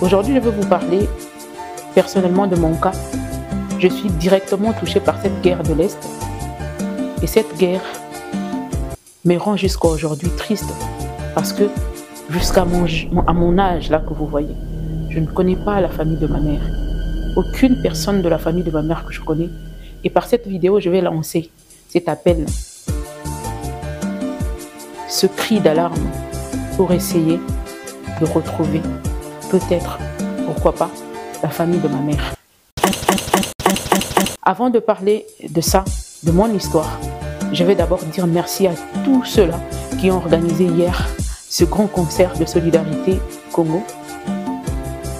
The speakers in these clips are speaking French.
Aujourd'hui, je veux vous parler personnellement de mon cas. Je suis directement touchée par cette guerre de l'Est. Et cette guerre me rend jusqu'à aujourd'hui triste parce que jusqu'à mon âge, là que vous voyez, je ne connais pas la famille de ma mère. Aucune personne de la famille de ma mère que je connais. Et par cette vidéo, je vais lancer cet appel, ce cri d'alarme pour essayer de retrouver peut-être, pourquoi pas, la famille de ma mère. Avant de parler de ça, de mon histoire, je vais d'abord dire merci à tous ceux-là qui ont organisé hier ce grand concert de solidarité Congo.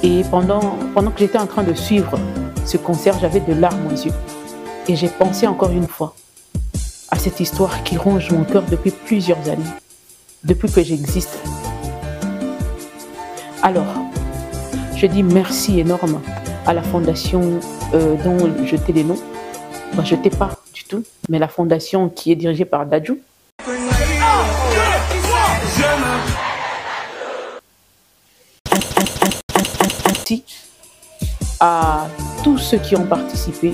Et pendant que j'étais en train de suivre ce concert, j'avais de larmes aux yeux. Et j'ai pensé encore une fois à cette histoire qui ronge mon cœur depuis plusieurs années, depuis que j'existe. Alors, je dis merci énorme à la fondation dont je tais les noms. Enfin, je ne tais pas du tout, mais la fondation qui est dirigée par Dadju. Merci à tous ceux qui ont participé.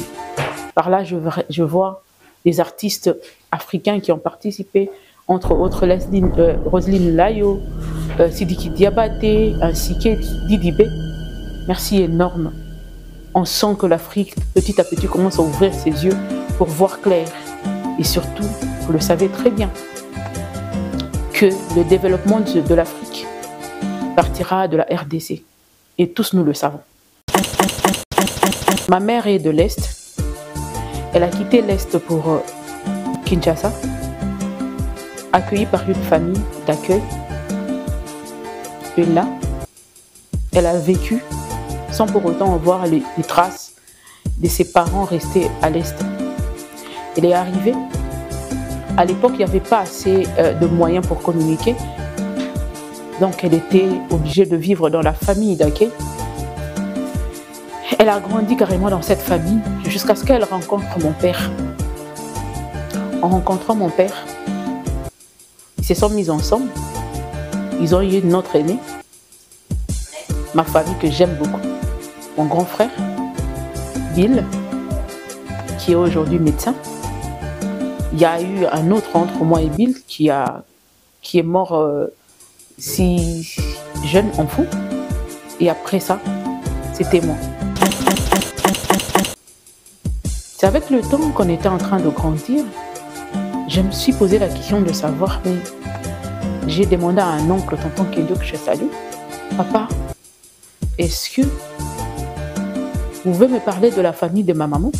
Par là, je vois des artistes africains qui ont participé, entre autres Roselyne Layo, Sidiki Diabaté, ainsi que Didibé. Merci énorme. On sent que l'Afrique, petit à petit, commence à ouvrir ses yeux pour voir clair. Et surtout, vous le savez très bien, que le développement de l'Afrique partira de la RDC. Et tous nous le savons. Ma mère est de l'Est. Elle a quitté l'Est pour Kinshasa, accueillie par une famille d'accueil. Et là, elle a vécu sans pour autant voir les traces de ses parents restés à l'Est. Elle est arrivée. À l'époque, il n'y avait pas assez de moyens pour communiquer. Donc, elle était obligée de vivre dans la famille d'accueil. Elle a grandi carrément dans cette famille jusqu'à ce qu'elle rencontre mon père. En rencontrant mon père, ils se sont mis ensemble. Ils ont eu notre aîné, ma famille que j'aime beaucoup. Mon grand frère, Bill, qui est aujourd'hui médecin. Il y a eu un autre entre moi et Bill qui est mort si jeune enfant. Et après ça, c'était moi. C'est avec le temps qu'on était en train de grandir, je me suis posé la question de savoir, mais j'ai demandé à un oncle, tonton Kelio, que je salue, papa, est-ce que vous pouvez me parler de la famille de ma maman?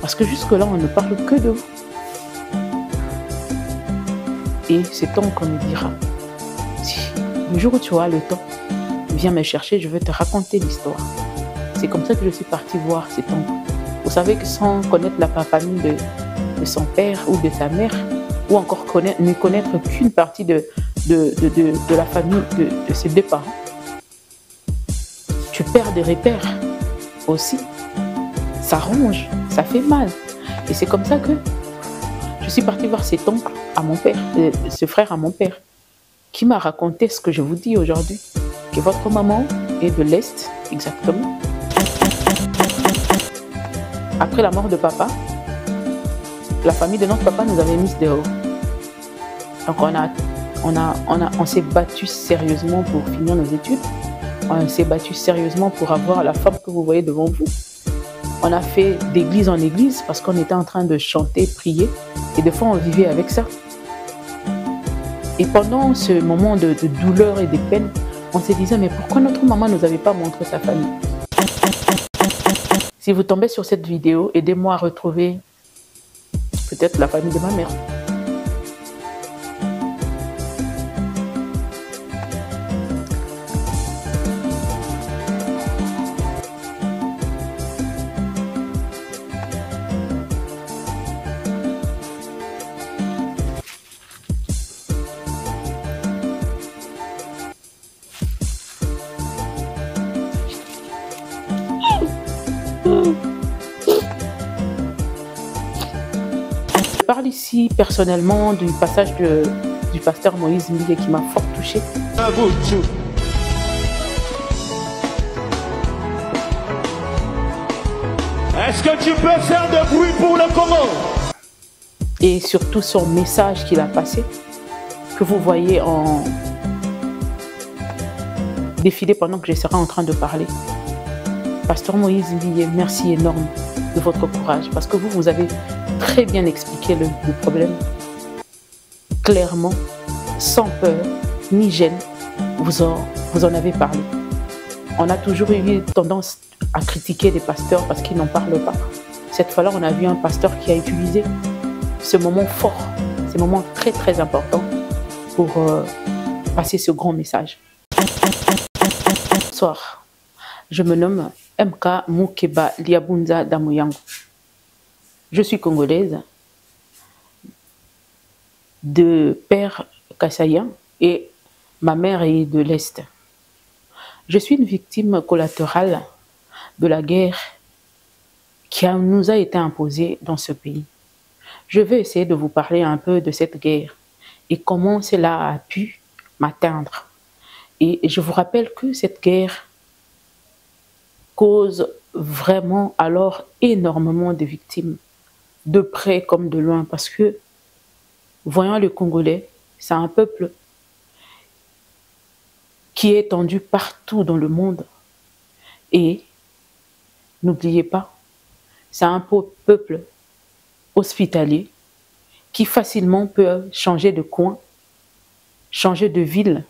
Parce que jusque-là, on ne parle que de vous. Et cet oncle me dira, si le jour où tu auras le temps, viens me chercher, je vais te raconter l'histoire. C'est comme ça que je suis partie voir cet oncle. Vous savez que sans connaître la famille de son père ou de sa mère, ou encore ne connaître qu'une partie de la famille de ses deux parents, tu perds des repères aussi. Ça ronge, ça fait mal. Et c'est comme ça que je suis partie voir cet oncle à mon père, ce frère à mon père, qui m'a raconté ce que je vous dis aujourd'hui, que votre maman est de l'Est, exactement. Après la mort de papa, la famille de notre papa nous avait mis dehors. Donc on s'est battu sérieusement pour finir nos études. On s'est battu sérieusement pour avoir la femme que vous voyez devant vous. On a fait d'église en église parce qu'on était en train de chanter, prier. Et des fois, on vivait avec ça. Et pendant ce moment de douleur et de peine, on se disait, mais pourquoi notre maman ne nous avait pas montré sa famille? Si vous tombez sur cette vidéo, aidez-moi à retrouver peut-être la famille de ma mère. Je parle ici personnellement du passage du pasteur Moïse Mbile qui m'a fort touchée. Est-ce que tu peux faire de bruit pour le Congo? Et surtout son message qu'il a passé, que vous voyez en défilé pendant que je serai en train de parler. Pasteur Moïse Mbiye, merci énorme de votre courage, parce que vous avez très bien expliqué le problème. Clairement, sans peur ni gêne, vous en avez parlé. On a toujours eu tendance à critiquer les pasteurs parce qu'ils n'en parlent pas. Cette fois-là, on a vu un pasteur qui a utilisé ce moment fort, ce moment très très important pour passer ce grand message. Bonsoir, je me nomme MK Mukeba Liabunza Damoyango. Je suis congolaise, de père kassaïen et ma mère est de l'Est. Je suis une victime collatérale de la guerre qui nous a été imposée dans ce pays. Je vais essayer de vous parler un peu de cette guerre et comment cela a pu m'atteindre. Et je vous rappelle que cette guerre cause vraiment alors énormément de victimes, de près comme de loin, parce que, voyant le Congolais, c'est un peuple qui est étendu partout dans le monde. Et n'oubliez pas, c'est un peuple hospitalier qui facilement peut changer de coin, changer de ville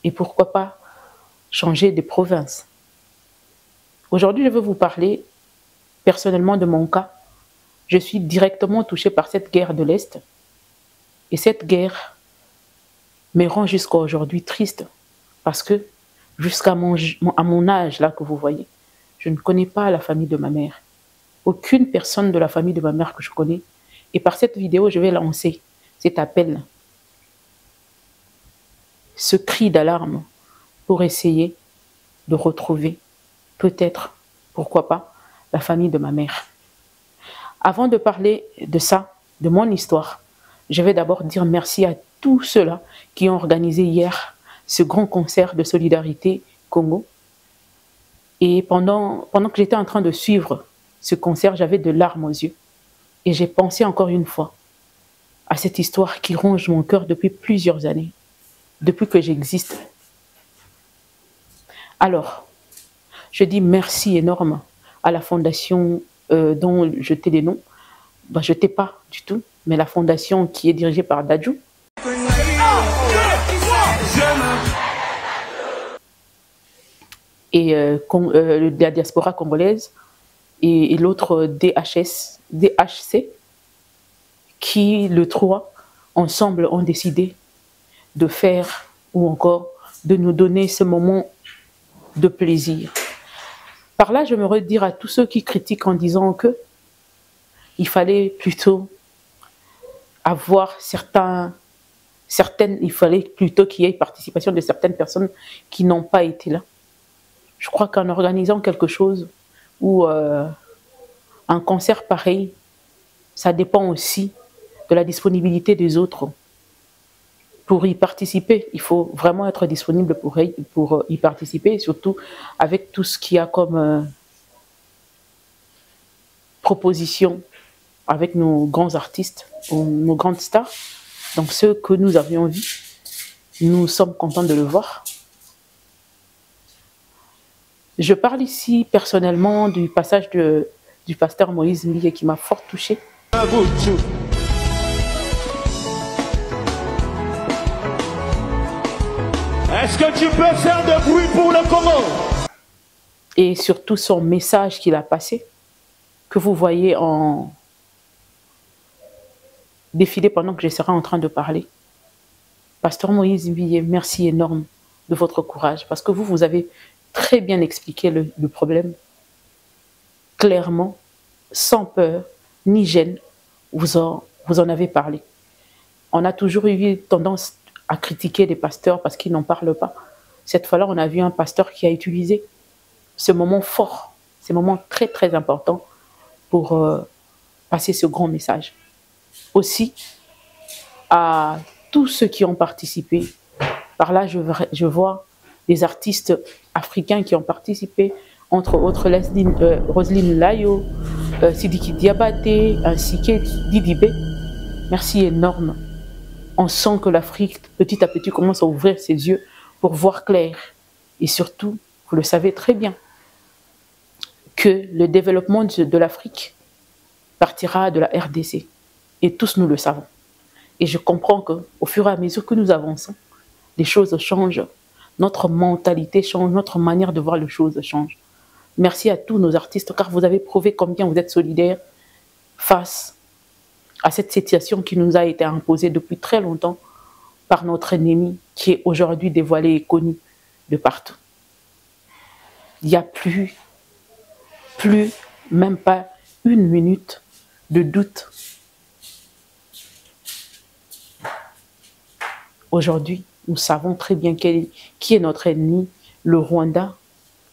et pourquoi pas changer de province. Aujourd'hui, je veux vous parler personnellement de mon cas. Je suis directement touchée par cette guerre de l'Est et cette guerre me rend jusqu'à aujourd'hui triste parce que jusqu'à mon âge là que vous voyez, je ne connais pas la famille de ma mère. Aucune personne de la famille de ma mère que je connais. Et par cette vidéo, je vais lancer cet appel, ce cri d'alarme pour essayer de retrouver peut-être, pourquoi pas, la famille de ma mère. Avant de parler de ça, de mon histoire, je vais d'abord dire merci à tous ceux-là qui ont organisé hier ce grand concert de solidarité Congo. Et pendant que j'étais en train de suivre ce concert, j'avais de larmes aux yeux. Et j'ai pensé encore une fois à cette histoire qui ronge mon cœur depuis plusieurs années, depuis que j'existe. Alors, je dis merci énorme à la fondation dont je t'ai les noms. Ben, je ne t'ai pas du tout, mais la fondation qui est dirigée par Dadju. Et la diaspora congolaise et l'autre DHC, qui le 3, ensemble ont décidé de faire ou encore de nous donner ce moment de plaisir. Par là, je me redire à tous ceux qui critiquent en disant que il fallait plutôt avoir il fallait plutôt qu'il y ait participation de certaines personnes qui n'ont pas été là. Je crois qu'en organisant quelque chose ou un concert pareil, ça dépend aussi de la disponibilité des autres. Pour y participer, il faut vraiment être disponible pour y participer, surtout avec tout ce qu'il y a comme proposition avec nos grands artistes, nos grandes stars. Donc ceux que nous avions vus, nous sommes contents de le voir. Je parle ici personnellement du passage du pasteur Moïse Mbiye qui m'a fort touchée. Est-ce que tu peux faire de bruit pour le Congo? Et surtout son message qu'il a passé, que vous voyez en défilé pendant que je serai en train de parler. Pasteur Moïse Mbiye, merci énorme de votre courage, parce que vous avez très bien expliqué le problème. Clairement, sans peur ni gêne, vous en avez parlé. On a toujours eu tendance à critiquer les pasteurs parce qu'ils n'en parlent pas. Cette fois-là, on a vu un pasteur qui a utilisé ce moment fort, ce moment très très important pour passer ce grand message. Aussi, à tous ceux qui ont participé, par là je vois des artistes africains qui ont participé, entre autres Roselyne Layo, Sidiki Diabaté, ainsi que Didibé. Merci énorme. On sent que l'Afrique, petit à petit, commence à ouvrir ses yeux pour voir clair. Et surtout, vous le savez très bien, que le développement de l'Afrique partira de la RDC. Et tous nous le savons. Et je comprends qu'au fur et à mesure que nous avançons, les choses changent. Notre mentalité change, notre manière de voir les choses change. Merci à tous nos artistes, car vous avez prouvé combien vous êtes solidaires face à cette situation qui nous a été imposée depuis très longtemps par notre ennemi, qui est aujourd'hui dévoilé et connu de partout. Il n'y a plus, même pas une minute de doute. Aujourd'hui, nous savons très bien qui est notre ennemi, le Rwanda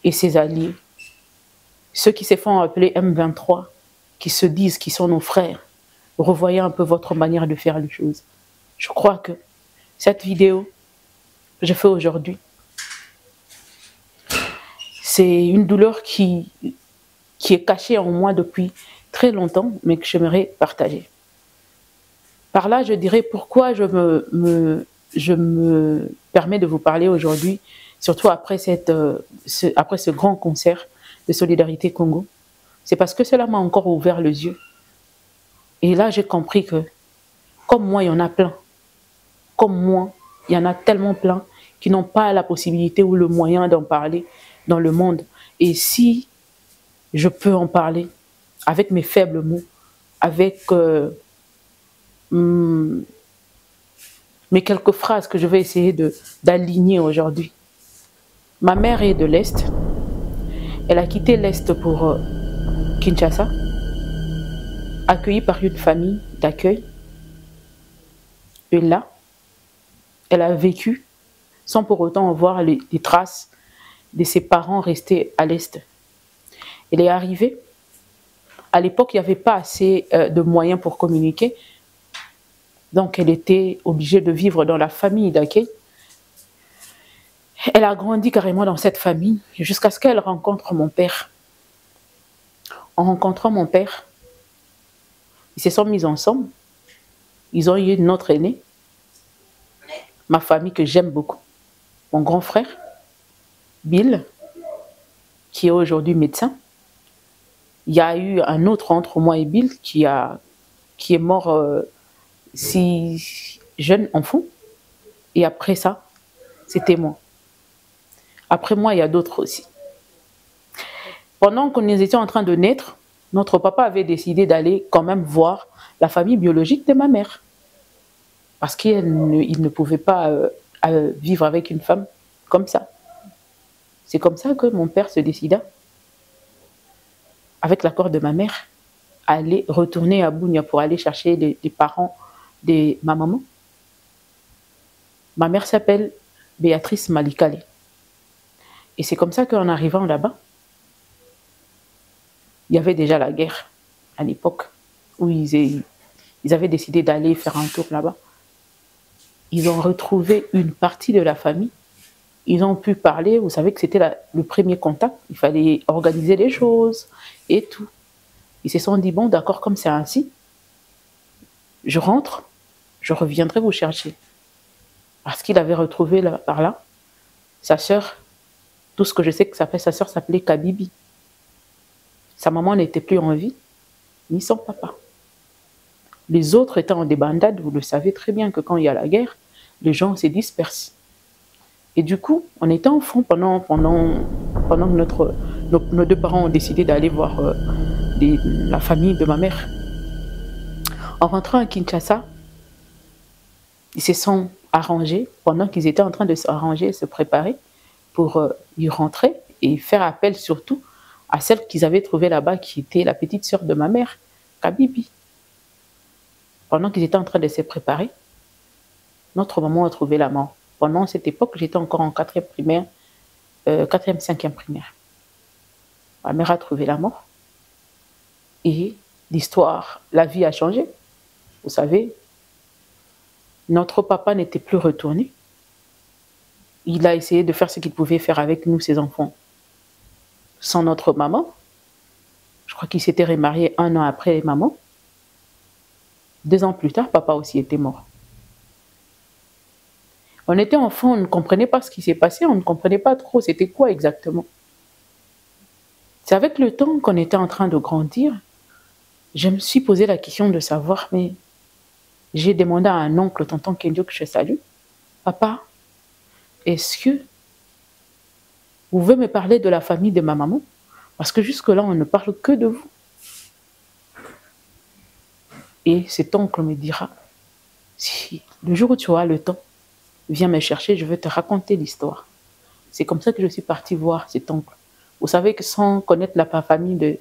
et ses alliés. Ceux qui se font appeler M23, qui se disent qu'ils sont nos frères, revoyez un peu votre manière de faire les choses. Je crois que cette vidéo que je fais aujourd'hui, c'est une douleur qui est cachée en moi depuis très longtemps, mais que j'aimerais partager. Par là, je dirais pourquoi je me permets de vous parler aujourd'hui, surtout après ce grand concert de Solidarité Congo. C'est parce que cela m'a encore ouvert les yeux. Et là, j'ai compris que, comme moi, il y en a plein. Comme moi, il y en a tellement plein qui n'ont pas la possibilité ou le moyen d'en parler dans le monde. Et si je peux en parler avec mes faibles mots, avec mes quelques phrases que je vais essayer d'aligner aujourd'hui. Ma mère est de l'Est. Elle a quitté l'Est pour Kinshasa, accueillie par une famille d'accueil. Et là, elle a vécu sans pour autant voir les traces de ses parents restés à l'Est. Elle est arrivée. À l'époque, il n'y avait pas assez de moyens pour communiquer. Donc, elle était obligée de vivre dans la famille d'accueil. Elle a grandi carrément dans cette famille jusqu'à ce qu'elle rencontre mon père. En rencontrant mon père, ils se sont mis ensemble. Ils ont eu notre aîné, ma famille que j'aime beaucoup. Mon grand frère, Bill, qui est aujourd'hui médecin. Il y a eu un autre entre moi et Bill qui est mort si jeune enfant. Et après ça, c'était moi. Après moi, il y a d'autres aussi. Pendant que nous étions en train de naître, notre papa avait décidé d'aller quand même voir la famille biologique de ma mère. Parce qu'il ne pouvait pas vivre avec une femme comme ça. C'est comme ça que mon père se décida, avec l'accord de ma mère, à aller retourner à Bunia pour aller chercher les parents de ma maman. Ma mère s'appelle Béatrice Malikale. Et c'est comme ça qu'en arrivant là-bas, il y avait déjà la guerre à l'époque où ils avaient décidé d'aller faire un tour là-bas. Ils ont retrouvé une partie de la famille. Ils ont pu parler. Vous savez que c'était le premier contact. Il fallait organiser les choses et tout. Ils se sont dit, bon, d'accord, comme c'est ainsi, je rentre, je reviendrai vous chercher. Parce qu'il avait retrouvé par là sa sœur. Tout ce que je sais que sa sœur s'appelait Kabibi. Sa maman n'était plus en vie, ni son papa. Les autres étant en débandade, vous le savez très bien que quand il y a la guerre, les gens se dispersent. Et du coup, on était enfants pendant que nos deux parents ont décidé d'aller voir la famille de ma mère. En rentrant à Kinshasa, ils se sont arrangés, pendant qu'ils étaient en train de s'arranger, se préparer pour y rentrer et faire appel surtout à celle qu'ils avaient trouvée là-bas, qui était la petite sœur de ma mère, Kabibi. Pendant qu'ils étaient en train de se préparer, notre maman a trouvé la mort. Pendant cette époque, j'étais encore en 4e primaire, 4e, 5e primaire. Ma mère a trouvé la mort. Et l'histoire, la vie a changé. Vous savez, notre papa n'était plus retourné. Il a essayé de faire ce qu'il pouvait faire avec nous, ses enfants. Sans notre maman, Je crois qu'il s'était remarié 1 an après maman. 2 ans plus tard, papa aussi était mort. On était enfants, on ne comprenait pas ce qui s'est passé, on ne comprenait pas trop c'était quoi exactement. C'est avec le temps qu'on était en train de grandir, je me suis posé la question de savoir, mais j'ai demandé à un oncle, tonton Kendio, que je salue, papa, est-ce que vous pouvez me parler de la famille de ma maman? Parce que jusque-là, on ne parle que de vous. Et cet oncle me dira, si le jour où tu auras le temps, viens me chercher, je vais te raconter l'histoire. C'est comme ça que je suis partie voir cet oncle. Vous savez que sans connaître la famille de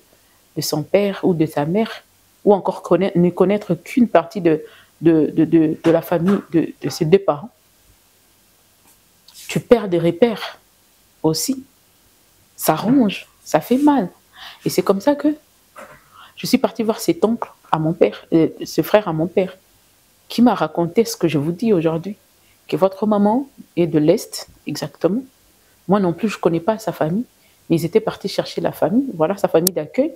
son père ou de sa mère, ou encore ne connaître qu'une partie de la famille de ses 2 parents, tu perds des repères aussi. Ça ronge, ça fait mal. Et c'est comme ça que je suis partie voir cet oncle à mon père, ce frère à mon père, qui m'a raconté ce que je vous dis aujourd'hui, que votre maman est de l'Est, exactement. Moi non plus, je ne connais pas sa famille, mais ils étaient partis chercher la famille. Voilà sa famille d'accueil.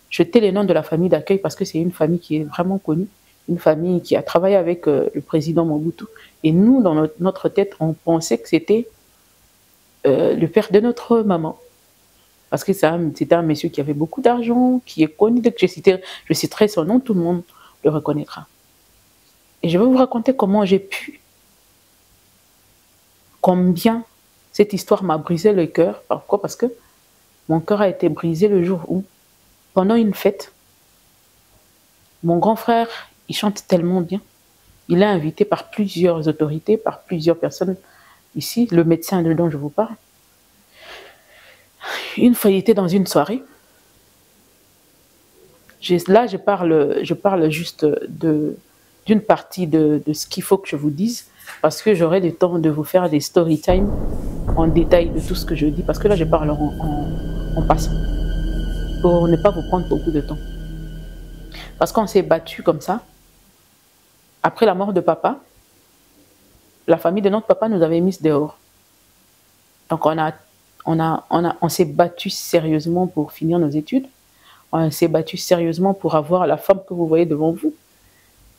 Je tais les noms de la famille d'accueil parce que c'est une famille qui est vraiment connue, une famille qui a travaillé avec le président Mobutu. Et nous, dans notre tête, on pensait que c'était le père de notre maman. Parce que c'était un monsieur qui avait beaucoup d'argent, qui est connu. Dès que je citerai son nom, tout le monde le reconnaîtra. Et je vais vous raconter comment j'ai pu, combien cette histoire m'a brisé le cœur. Pourquoi? Parce que mon cœur a été brisé le jour où, pendant une fête, mon grand frère, il chante tellement bien. Il est invité par plusieurs autorités, par plusieurs personnes ici, le médecin dont je vous parle. Une fois, il était dans une soirée. Là, je parle juste d'une partie de ce qu'il faut que je vous dise, parce que j'aurai le temps de vous faire des story time en détail de tout ce que je dis, parce que là, je parle en passant, pour ne pas vous prendre beaucoup de temps. Parce qu'on s'est battu comme ça. Après la mort de papa, la famille de notre papa nous avait mis dehors. Donc on s'est battu sérieusement pour finir nos études. On s'est battu sérieusement pour avoir la femme que vous voyez devant vous.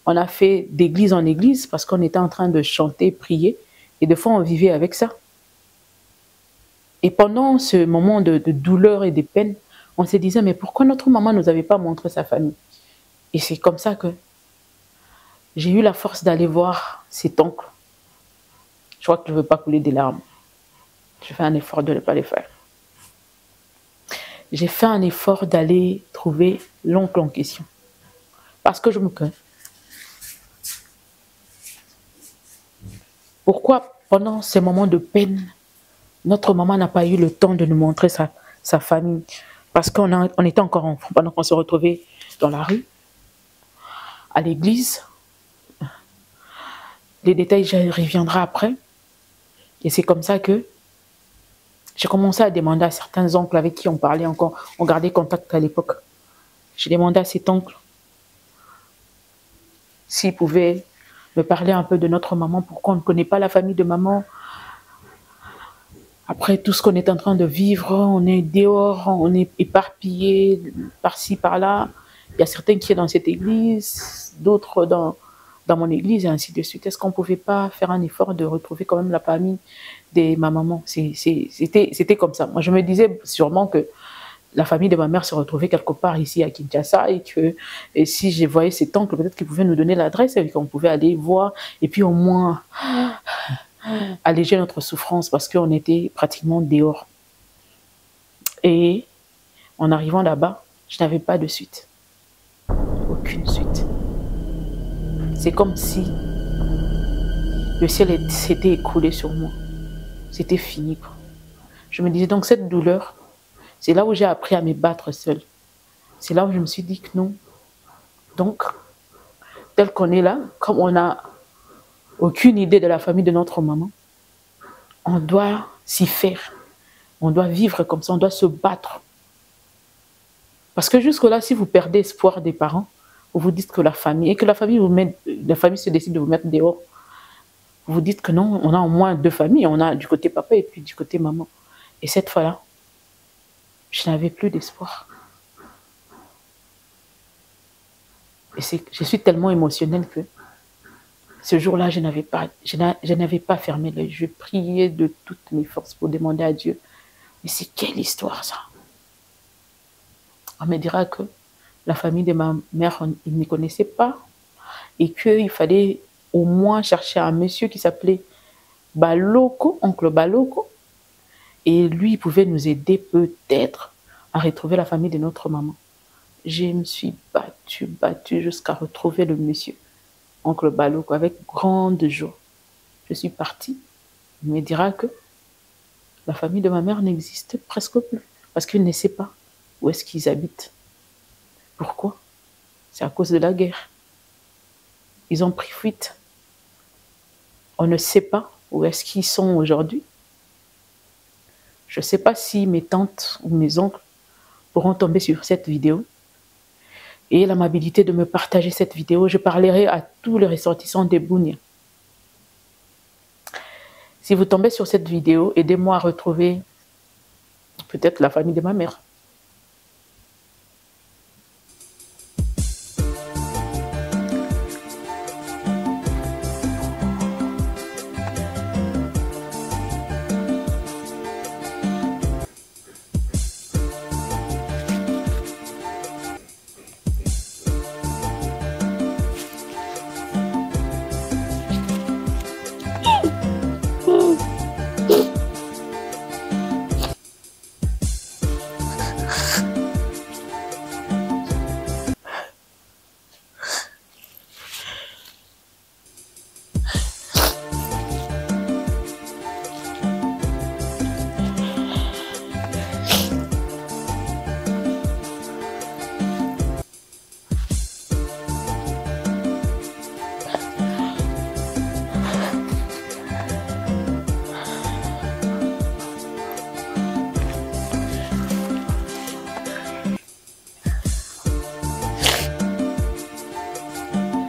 On a fait d'église en église parce qu'on était en train de chanter, prier. Et des fois, on vivait avec ça. Et pendant ce moment de douleur et de peine, on se disait, mais pourquoi notre maman ne nous avait pas montré sa famille? Et c'est comme ça que j'ai eu la force d'aller voir cet oncle. Je crois que je ne veux pas couler des larmes. Je fais un effort de ne pas les faire. J'ai fait un effort d'aller trouver l'oncle en question. Parce que je me connais. Pourquoi, pendant ces moments de peine, notre maman n'a pas eu le temps de nous montrer sa famille? Parce qu'on était encore enfants, pendant qu'on se retrouvait dans la rue, à l'église. Les détails, j'y reviendrai après. Et c'est comme ça que j'ai commencé à demander à certains oncles avec qui on parlait encore, on gardait contact à l'époque. J'ai demandé à cet oncle s'il pouvait me parler un peu de notre maman, pourquoi on ne connaît pas la famille de maman. Après tout ce qu'on est en train de vivre, on est dehors, on est éparpillés par-ci, par-là. Il y a certains qui sont dans cette église, d'autres dans mon église et ainsi de suite. Est-ce qu'on ne pouvait pas faire un effort de retrouver quand même la famille de ma maman? C'était comme ça. Moi, je me disais sûrement que la famille de ma mère se retrouvait quelque part ici à Kinshasa et si je voyais cet oncle, peut-être qu'il pouvait nous donner l'adresse et qu'on pouvait aller voir et puis au moins alléger notre souffrance parce qu'on était pratiquement dehors. Et en arrivant là-bas, je n'avais pas de suite. Aucune suite. C'est comme si le ciel s'était écoulé sur moi. C'était fini, quoi. Je me disais donc cette douleur, c'est là où j'ai appris à me battre seule. C'est là où je me suis dit que non. Donc, tel qu'on est là, comme on n'a aucune idée de la famille de notre maman, on doit s'y faire. On doit vivre comme ça, on doit se battre. Parce que jusque-là, si vous perdez espoir des parents, vous vous dites que la famille, et que la famille se décide de vous mettre dehors, vous vous dites que non, on a au moins 2 familles, on a du côté papa et puis du côté maman. Et cette fois-là, je n'avais plus d'espoir. Et je suis tellement émotionnelle que ce jour-là, je n'avais pas fermé l'œil. Je priais de toutes mes forces pour demander à Dieu, mais c'est quelle histoire ça? On me dira que la famille de ma mère, ils ne connaissaient pas et qu'il fallait au moins chercher un monsieur qui s'appelait Baloko, oncle Baloko, et lui, il pouvait nous aider peut-être à retrouver la famille de notre maman. Je me suis battue jusqu'à retrouver le monsieur, oncle Baloko, avec grande joie. Je suis partie. Il me dira que la famille de ma mère n'existe presque plus parce qu'il ne sait pas où est-ce qu'ils habitent. Pourquoi? C'est à cause de la guerre. Ils ont pris fuite. On ne sait pas où est-ce qu'ils sont aujourd'hui. Je ne sais pas si mes tantes ou mes oncles pourront tomber sur cette vidéo et l'amabilité de me partager cette vidéo. Je parlerai à tous les ressortissants des Bunia. Si vous tombez sur cette vidéo, aidez-moi à retrouver peut-être la famille de ma mère.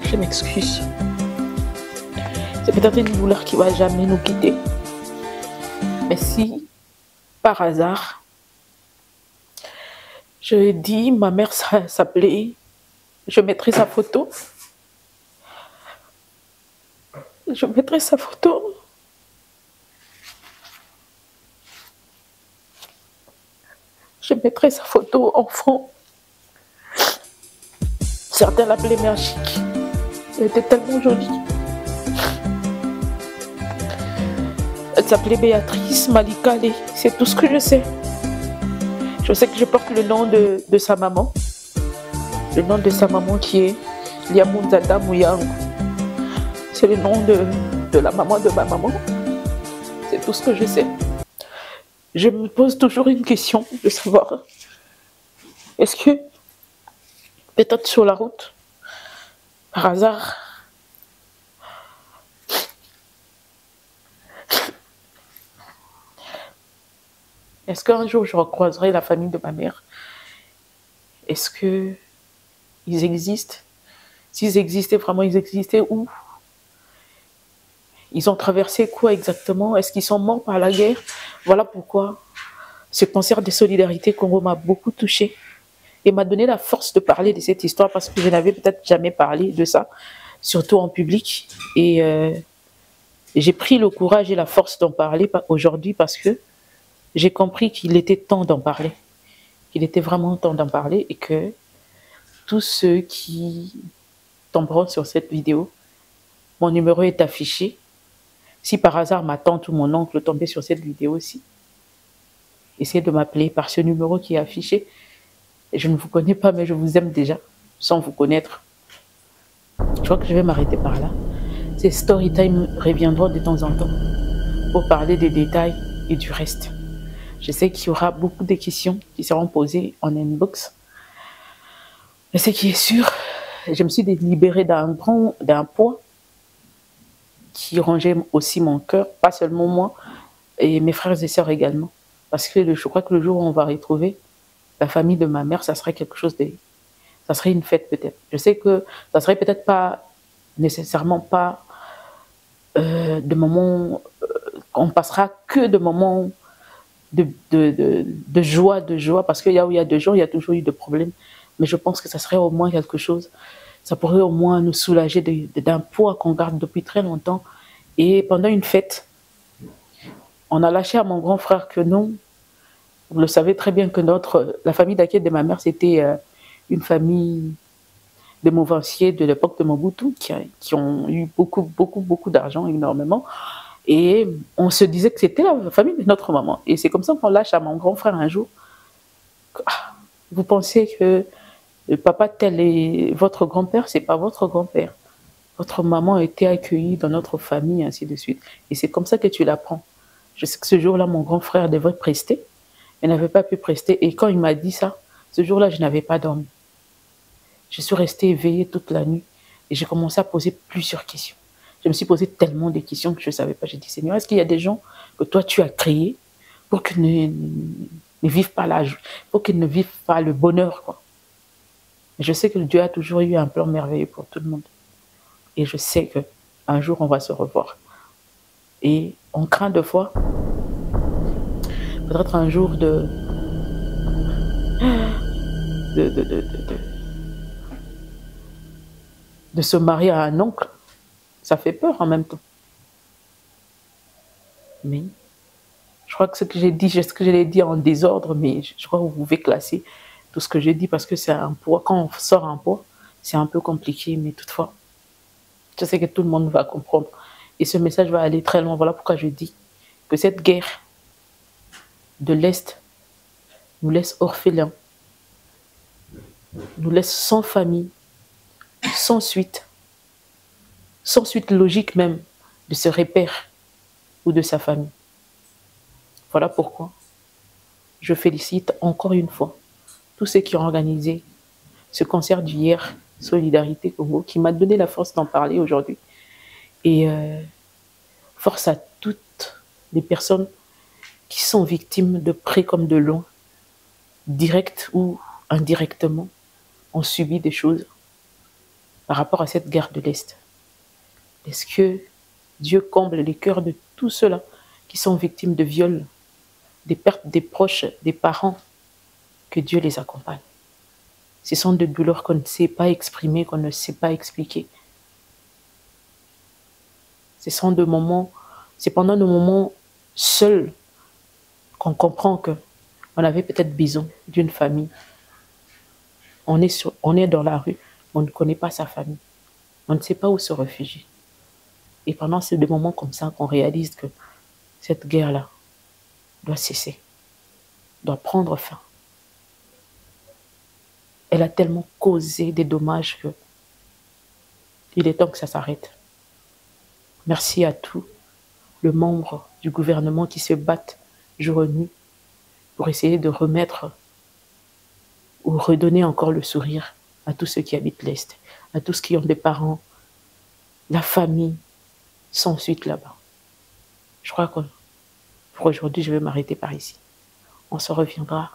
Je m'excuse. C'est peut-être une douleur qui ne va jamais nous quitter. Mais si, par hasard, je dis, ma mère s'appelait, je mettrai sa photo. Je mettrai sa photo. Je mettrai sa photo enfant. Certains l'appelaient Mère Chic. Elle était tellement jolie. Elle s'appelait Béatrice Malikale. C'est tout ce que je sais. Je sais que je porte le nom de sa maman. Le nom de sa maman qui est Liamunzada Mouyango. C'est le nom de la maman de ma maman. C'est tout ce que je sais. Je me pose toujours une question de savoir, est-ce que peut-être sur la route, par hasard, est-ce qu'un jour je recroiserai la famille de ma mère? Est-ce qu'ils existent? S'ils existaient vraiment, ils existaient où? Ils ont traversé quoi exactement? Est-ce qu'ils sont morts par la guerre? Voilà pourquoi ce concert de solidarité Congo m'a beaucoup touchée et m'a donné la force de parler de cette histoire parce que je n'avais peut-être jamais parlé de ça, surtout en public. Et j'ai pris le courage et la force d'en parler aujourd'hui parce que j'ai compris qu'il était temps d'en parler. Qu'il était vraiment temps d'en parler et que tous ceux qui tomberont sur cette vidéo, mon numéro est affiché. Si par hasard ma tante ou mon oncle tombait sur cette vidéo aussi, essayez de m'appeler par ce numéro qui est affiché. Je ne vous connais pas, mais je vous aime déjà, sans vous connaître. Je crois que je vais m'arrêter par là. Ces story time reviendront de temps en temps pour parler des détails et du reste. Je sais qu'il y aura beaucoup de questions qui seront posées en inbox. Mais ce qui est sûr, je me suis libérée d'un poids qui rongeait aussi mon cœur, pas seulement moi, et mes frères et sœurs également. Parce que je crois que le jour où on va retrouver la famille de ma mère, ça serait quelque chose de... Ça serait une fête peut-être. Je sais que ça serait peut-être pas nécessairement pas de moments... on passera que de moments de joie, parce qu'il y a où il y a de joie, il y a toujours eu de problèmes. Mais je pense que ça serait au moins quelque chose Ça pourrait au moins nous soulager d'un poids qu'on garde depuis très longtemps. Et pendant une fête, on a lâché à mon grand frère que non, vous le savez très bien que la famille d'accueil de ma mère, c'était une famille de mouvanciers de l'époque de Mobutu qui ont eu beaucoup d'argent, énormément. Et on se disait que c'était la famille de notre maman. Et c'est comme ça qu'on lâche à mon grand frère un jour. Ah, vous pensez que le papa tel est votre grand-père, c'est pas votre grand-père. Votre maman a été accueillie dans notre famille, ainsi de suite. Et c'est comme ça que tu l'apprends. Je sais que ce jour-là, mon grand frère devait prester. Il n'avait pas pu prester. Et quand il m'a dit ça, ce jour-là, je n'avais pas dormi. Je suis restée éveillée toute la nuit. Et j'ai commencé à poser plusieurs questions. Je me suis posé tellement de questions que je ne savais pas. J'ai dit, Seigneur, est-ce qu'il y a des gens que toi, tu as créés pour qu'ils ne vivent pas l'âge, pour qu'ils ne vivent pas le bonheur, quoi. Je sais que Dieu a toujours eu un plan merveilleux pour tout le monde. Et je sais qu'un jour, on va se revoir. Et on craint de fois, peut-être un jour de se marier à un oncle. Ça fait peur en même temps. Mais je crois que ce que j'ai dit, ce que je l'ai dit en désordre, mais je crois que vous pouvez classer tout ce que j'ai dit parce que c'est un poids. Quand on sort un poids, c'est un peu compliqué, mais toutefois, je sais que tout le monde va comprendre. Et ce message va aller très loin. Voilà pourquoi je dis que cette guerre de l'Est nous laisse orphelins, nous laisse sans famille, sans suite logique même de ce repère ou de sa famille. Voilà pourquoi je félicite encore une fois tous ceux qui ont organisé ce concert d'hier, Solidarité Congo, qui m'a donné la force d'en parler aujourd'hui. Et force à toutes les personnes qui sont victimes de près comme de loin, direct ou indirectement, ont subi des choses par rapport à cette guerre de l'Est. Est-ce que Dieu comble les cœurs de tous ceux-là qui sont victimes de viols, des pertes des proches, des parents, que Dieu les accompagne. Ce sont des douleurs qu'on ne sait pas exprimer, qu'on ne sait pas expliquer. Ce sont des moments, c'est pendant nos moments seuls qu'on comprend que on avait peut-être besoin d'une famille. On est dans la rue, on ne connaît pas sa famille. On ne sait pas où se réfugier. Et pendant ces des moments comme ça qu'on réalise que cette guerre-là doit cesser, doit prendre fin. Elle a tellement causé des dommages que il est temps que ça s'arrête. Merci à tous les membres du gouvernement qui se battent jour et nuit pour essayer de remettre ou redonner encore le sourire à tous ceux qui habitent l'Est, à tous qui ont des parents, la famille, sans suite là-bas. Je crois que pour aujourd'hui, je vais m'arrêter par ici. On se reviendra,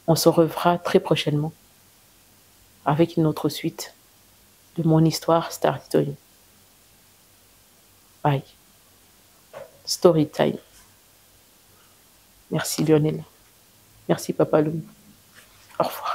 on se reverra très prochainement avec une autre suite de mon histoire Star Story. Bye. Story time. Merci Lionel. Merci Papa Loum. Au revoir.